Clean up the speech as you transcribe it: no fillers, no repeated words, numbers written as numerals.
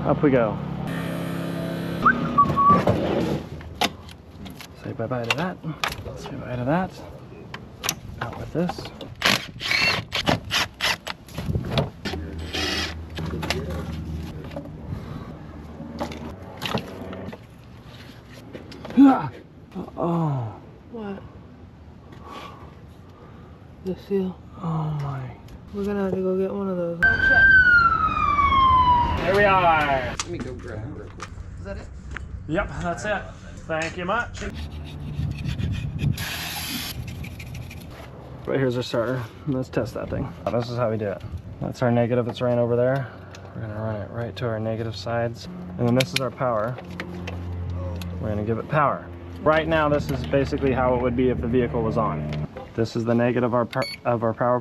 Up we go. Say bye-bye to that. Say bye to that. Out with this. Oh. What? The seal. Oh my. We're gonna have to go get one of those. Here we are. Let me go grab it real quick. Is that it? Yep, that's it. Thank you much. Right here's our starter. Let's test that thing. This is how we do it. That's our negative that's right over there. We're gonna run it right to our negative sides. And then this is our power. We're gonna give it power. Right now, this is basically how it would be if the vehicle was on. This is the negative of our power